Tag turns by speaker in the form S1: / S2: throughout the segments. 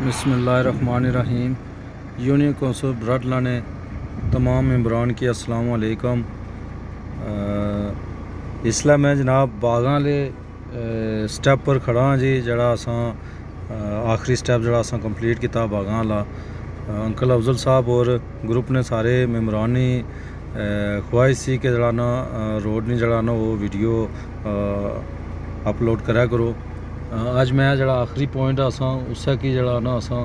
S1: बिस्मिल्लाहिर्रहमानिर्रहीम। Union council ब्रडला ने तमाम मेंबरान की अस्सलाम वालेकुम। इसलै मैं जनाब बागां वाले स्टैप पर खड़ा हाँ जी, जड़ा असां आखिरी स्टैप जड़ा असां कंप्लीट किया बागां वाला। अंकल अफजल साहब और ग्रुप ने सारे मेंबरान ने ख्वाहिश सी कि जड़ा ना रोड ने जड़ा ना वो वीडियो अपलोड करा करो। अज मैं जड़ा आखिरी पॉइंट असां उससे की जड़ा ना असां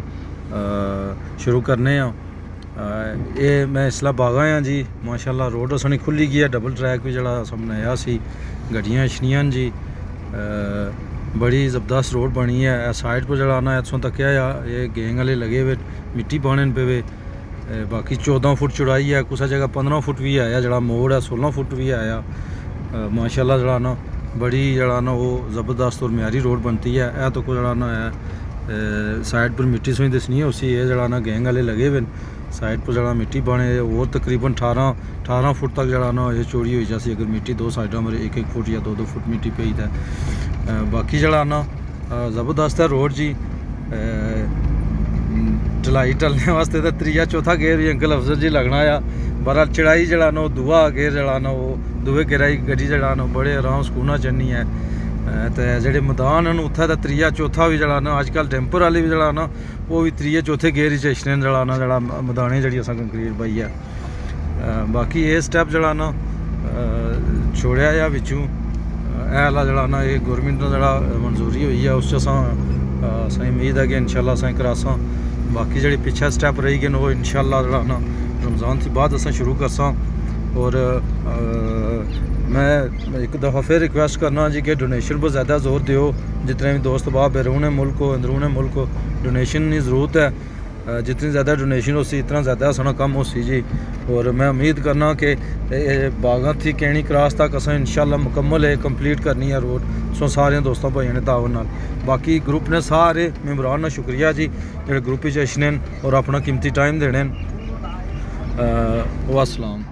S1: शुरू करने ये मैं इसला बागा हाँ जी। माशाल्लाह रोड असनी खुली गई है, डबल ट्रैक भी जड़ा असां बनाया सी, गड्डियां छड़ियां जी। बड़ी ज़बरदस्त रोड बनी है। साइड पर जड़ा ना इतों तक ये गैंग वाले लगे हुए मिट्टी पाने पे वे। बाकी 14 फुट चौड़ाई है, कुछ जगह 15 फुट भी आया, जड़ा मोड़ है 16 फुट भी आया। माशाल्लाह जड़ा ना बड़ी जड़ा ना वो ज़बरदस्त और म्यारी रोड बनती है। यह तो जड़ा ना है साइड पर मिट्टी सोई दसनी है उसी, ये जड़ा ना गैंग वाले लगे हुए साइड पर जड़ा मिट्टी बने और तकरीबन 18 फुट तक जड़ा ना ये चौड़ी हो जाती अगर मिट्टी दो साइडों में 1-1 फुट या 2-2 फुट मिट्टी पई है। बाकी जड़ा ना ज़बरदस्त है रोड जी। ढलाई टलने वास्ते तो त्रीया चौथा गेयर भी अंकल अफसर जी लगना आ। बहरहाल चढ़ाई जड़ा ना दुआ गेयर जड़ा ना वो दुए गेराई गड्डी जड़ा ना बड़े आराम सुकूना चढ़नी है। तो जेह्ड़े मैदान हैं उत्थै तो त्रीया चौथा भी जड़ा ना अजकल डैंपर वाले भी जड़ा ना वो भी त्रीए चौथे गेयर च चढ़ने जड़ा ना जड़ा मैदाने जी अस कंक्रीट पाई है। बाकी ये स्टैप जड़ा ना छोड़िया या बिचू ऐला जड़ा ना ये गौरमेंट ने जड़ा मंजूरी हुई है उस असें उम्मीद है कि इंशाल्लाह असें करासां। बाकी जेह्ड़े पिच्छे स्टैप रही गए वो इंशाल्लाह जड़ा ना रमज़ान थी बाद असें शुरू करसां। और मैं एक दफ़ा फिर रिक्वेस्ट करना जी कि डोनेशन पर ज़्यादा जोर दियो। जितने भी दोस्त बाप बैरून मुल्क हो अंदरून मुल्क हो डोनेशन की ज़रूरत है। जितनी ज़्यादा डोनेशन हो सी इतना ज़्यादा साना कम हो सी जी। और मैं उम्मीद करना कि बागां थी कैणी क्रॉस तक असें इंशाल्लाह मुकम्मल है कंप्लीट करनी है रोड। सो सारे दोस्तों भाइयों ने तावन नाल बाकी ग्रुप ने सारे मेंबरान का शुक्रिया जी जो ग्रुप च अच्छने और अपना कीमती टाइम देने। वासलाम।